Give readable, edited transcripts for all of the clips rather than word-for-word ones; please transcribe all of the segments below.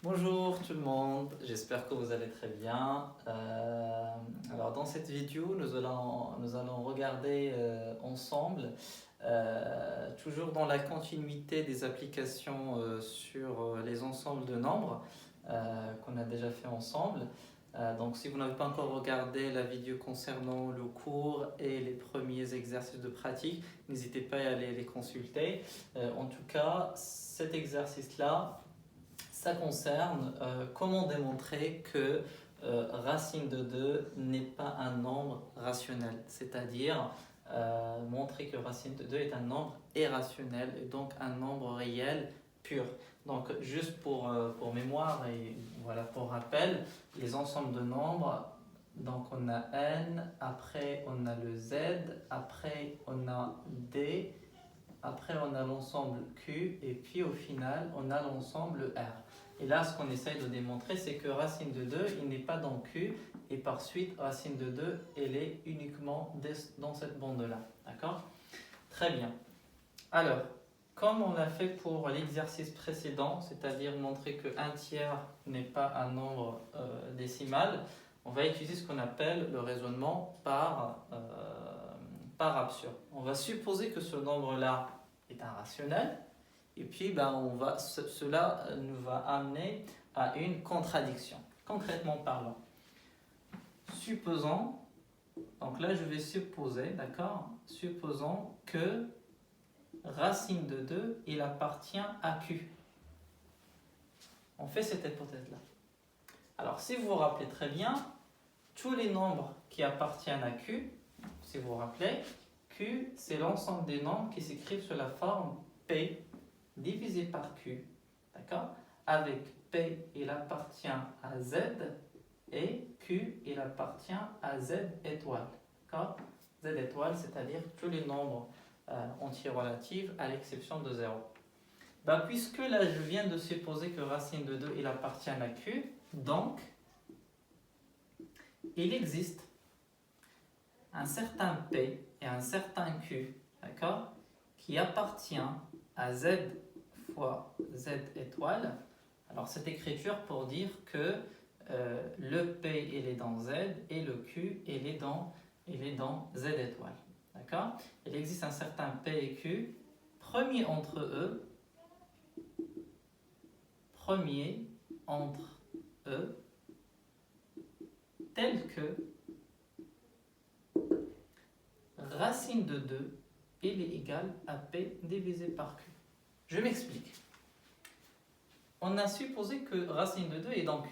Bonjour tout le monde, j'espère que vous allez très bien. Alors dans cette vidéo, nous allons regarder ensemble, toujours dans la continuité des applications sur les ensembles de nombres qu'on a déjà fait ensemble. Donc si vous n'avez pas encore regardé la vidéo concernant le cours et les premiers exercices de pratique, n'hésitez pas à aller les consulter. En tout cas, cet exercice-là, ça concerne comment démontrer que racine de 2 n'est pas un nombre rationnel, c'est-à-dire montrer que racine de 2 est un nombre irrationnel et donc un nombre réel pur. Donc juste pour mémoire et voilà pour rappel, les ensembles de nombres, donc on a n, après on a le z, après on a d, après on a l'ensemble q et puis au final on a l'ensemble r. Et là, ce qu'on essaye de démontrer, c'est que racine de 2, il n'est pas dans Q, et par suite, racine de 2, elle est uniquement dans cette bande-là. D'accord? Très bien. Alors, comme on l'a fait pour l'exercice précédent, c'est-à-dire montrer que 1 tiers n'est pas un nombre décimal, on va utiliser ce qu'on appelle le raisonnement par absurde. On va supposer que ce nombre-là est un rationnel, et puis cela nous va amener à une contradiction. Concrètement parlant, supposons, donc là je vais supposer, d'accord, supposons que racine de 2, il appartient à Q. On fait cette hypothèse-là. Alors si vous vous rappelez très bien, tous les nombres qui appartiennent à Q, si vous vous rappelez, Q c'est l'ensemble des nombres qui s'écrivent sous la forme P divisé par Q, d'accord? Avec P, il appartient à Z et Q, il appartient à Z étoile, d'accord? Z étoile, c'est-à-dire tous les nombres entiers relatifs à l'exception de 0. Puisque là, je viens de supposer que racine de 2, il appartient à Q, donc, il existe un certain P et un certain Q, d'accord? Qui appartient à Z fois Z étoile. Alors cette écriture pour dire que le P il est dans Z et le Q il est dans Z étoile. D'accord? Il existe un certain P et Q, premier entre eux, tel que racine de 2 il est égal à P divisé par Q. Je m'explique. On a supposé que racine de 2 est dans Q.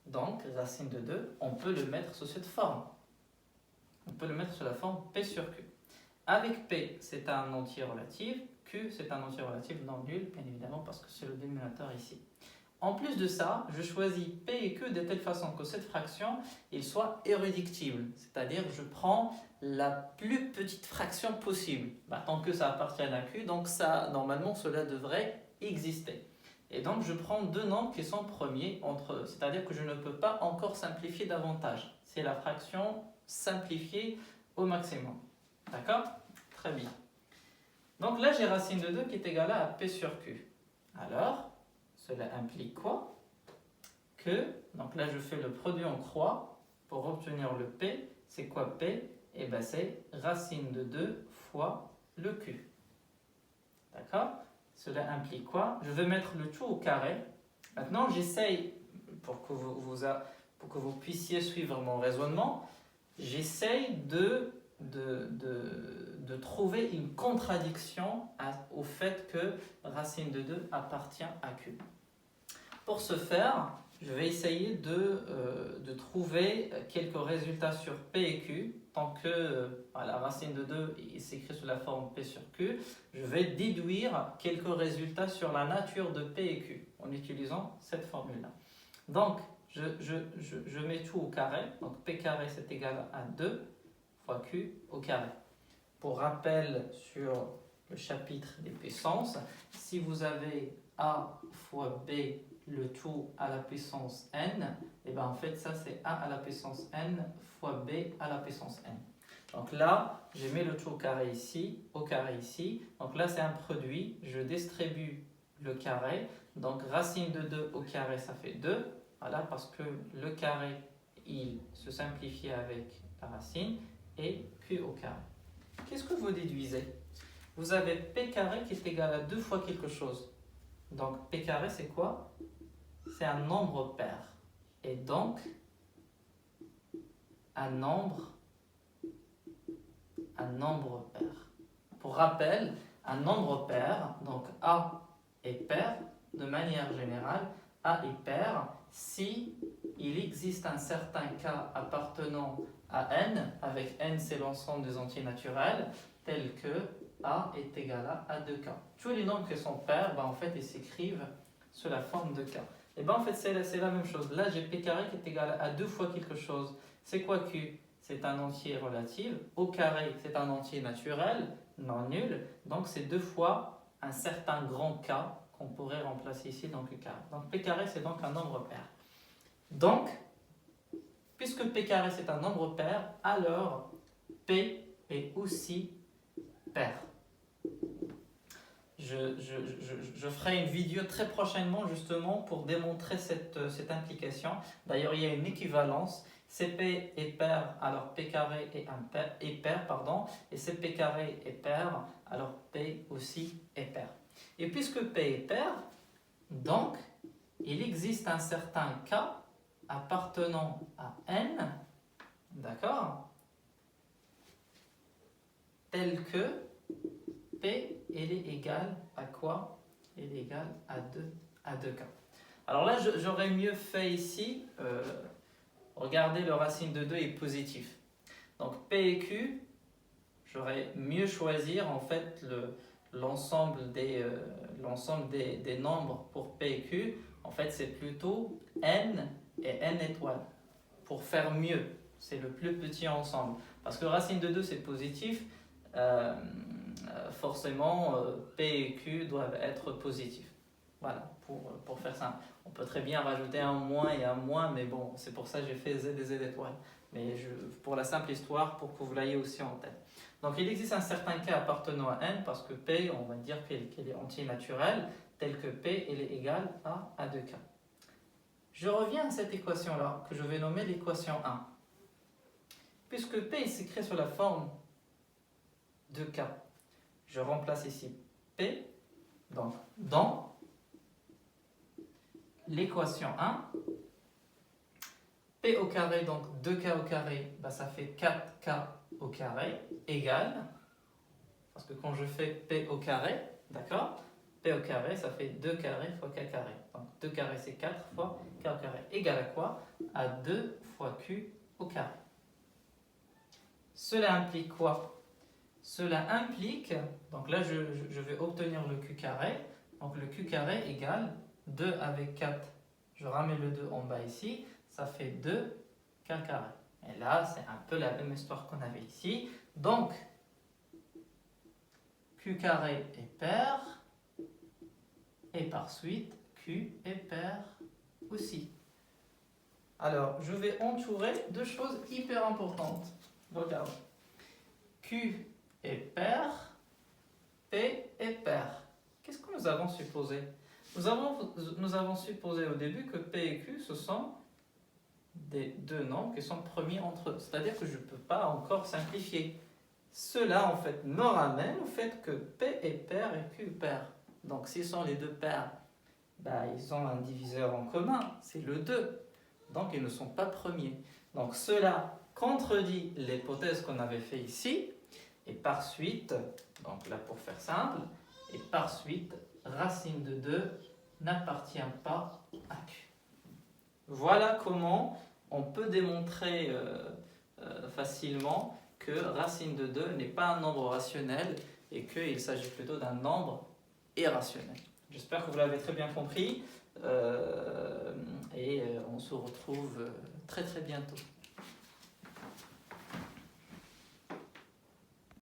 Donc, racine de 2, on peut le mettre sous cette forme. On peut le mettre sous la forme P sur Q. Avec P, c'est un entier relatif. Q, c'est un entier relatif non nul, bien évidemment, parce que c'est le dénominateur ici. En plus de ça, je choisis P et Q de telle façon que cette fraction, il soit irréductible. C'est-à-dire, je prends la plus petite fraction possible. Tant que ça appartient à Q, donc ça, normalement, cela devrait exister. Et donc, je prends deux nombres qui sont premiers entre eux. C'est-à-dire que je ne peux pas encore simplifier davantage. C'est la fraction simplifiée au maximum. D'accord? Très bien. Donc là, j'ai racine de 2 qui est égale à P sur Q. Alors, cela implique quoi? Donc là, je fais le produit en croix pour obtenir le P. C'est quoi P? Eh bien, c'est racine de 2 fois le Q. D'accord? Cela implique quoi? Je vais mettre le tout au carré. Maintenant, j'essaye, pour que vous puissiez suivre mon raisonnement, j'essaye de trouver une contradiction au fait que racine de 2 appartient à Q. Pour ce faire, je vais essayer de trouver quelques résultats sur P et Q. Tant que la racine de 2 s'écrit sous la forme P sur Q, je vais déduire quelques résultats sur la nature de P et Q en utilisant cette formule-là. Donc, je mets tout au carré. Donc, P carré, c'est égal à 2 fois Q au carré. Pour rappel sur le chapitre des puissances, si vous avez A fois B le tout à la puissance n, et bien en fait ça c'est A à la puissance n fois B à la puissance n. Donc là, je mets le tout au carré ici. Donc là c'est un produit, je distribue le carré. Donc racine de 2 au carré, ça fait 2. Voilà, parce que le carré, il se simplifie avec la racine. Et q au carré. Qu'est-ce que vous déduisez? Vous avez p carré qui est égal à 2 fois quelque chose. Donc p carré, c'est quoi? C'est un nombre pair. Et donc, un nombre pair. Pour rappel, un nombre pair, donc A est pair, de manière générale, A est pair si il existe un certain cas appartenant à n, avec n c'est l'ensemble des entiers naturels, tel que A est égal à A2K. Tous les nombres qui sont pairs, en fait, ils s'écrivent sous la forme de K. Et en fait, c'est la même chose. Là, j'ai P carré qui est égal à 2 fois quelque chose. C'est quoi Q? C'est un entier relatif. Au carré, c'est un entier naturel, non nul. Donc, c'est 2 fois un certain grand K qu'on pourrait remplacer ici dans Q carré. Donc, P carré, c'est donc un nombre pair. Donc, puisque P carré, c'est un nombre pair, alors P est aussi pair. Je ferai une vidéo très prochainement justement pour démontrer cette implication. D'ailleurs, il y a une équivalence. CP est pair, alors P carré est pair, pardon, et CP carré est pair, alors P aussi est pair. Et puisque P est pair, donc, il existe un certain cas appartenant à n, d'accord, tel que P elle est égale à quoi? Elle est égale à 2K. Alors là, j'aurais mieux fait ici, regardez, le racine de 2 est positif. Donc P et Q, j'aurais mieux choisir en fait l'ensemble des nombres pour P et Q. En fait, c'est plutôt n et n étoiles. Pour faire mieux, c'est le plus petit ensemble. Parce que racine de 2, c'est positif. Forcément, P et Q doivent être positifs. Voilà, pour faire simple. On peut très bien rajouter un moins et un moins, mais bon, c'est pour ça que j'ai fait Z et Z étoiles. Mais pour la simple histoire, pour que vous l'ayez aussi en tête. Donc il existe un certain cas appartenant à n, parce que P, on va dire qu'elle est entier naturel, tel que P elle est égale à 2K. Je reviens à cette équation-là, que je vais nommer l'équation 1. Puisque P s'écrit sous la forme de K, je remplace ici P, donc dans l'équation 1, P au carré, donc 2K au carré, ça fait 4K au carré, égale, parce que quand je fais P au carré, d'accord, P au carré, ça fait 2 carré fois K carré. Donc 2 carré, c'est 4 fois K au carré. Égale à quoi? À 2 fois Q au carré. Cela implique quoi? Cela implique, donc là je vais obtenir le Q carré, donc le Q carré égale 2 avec 4, je ramène le 2 en bas ici, ça fait 2 K carré. Et là c'est un peu la même histoire qu'on avait ici, donc Q carré est pair, et par suite Q est pair aussi. Alors je vais entourer deux choses hyper importantes, regarde, Q est pair, P est pair. Qu'est-ce que nous avons supposé? Nous avons supposé au début que P et Q, ce sont des deux nombres qui sont premiers entre eux. C'est-à-dire que je ne peux pas encore simplifier. Cela, en fait, me ramène au fait que P est pair et Q est pair. Donc, s'ils sont les deux pairs, ils ont un diviseur en commun, c'est le 2. Donc, ils ne sont pas premiers. Donc, cela contredit l'hypothèse qu'on avait fait ici. Et par suite, donc là pour faire simple, et par suite, racine de 2 n'appartient pas à Q. Voilà comment on peut démontrer facilement que racine de 2 n'est pas un nombre rationnel et qu'il s'agit plutôt d'un nombre irrationnel. J'espère que vous l'avez très bien compris et on se retrouve très très bientôt.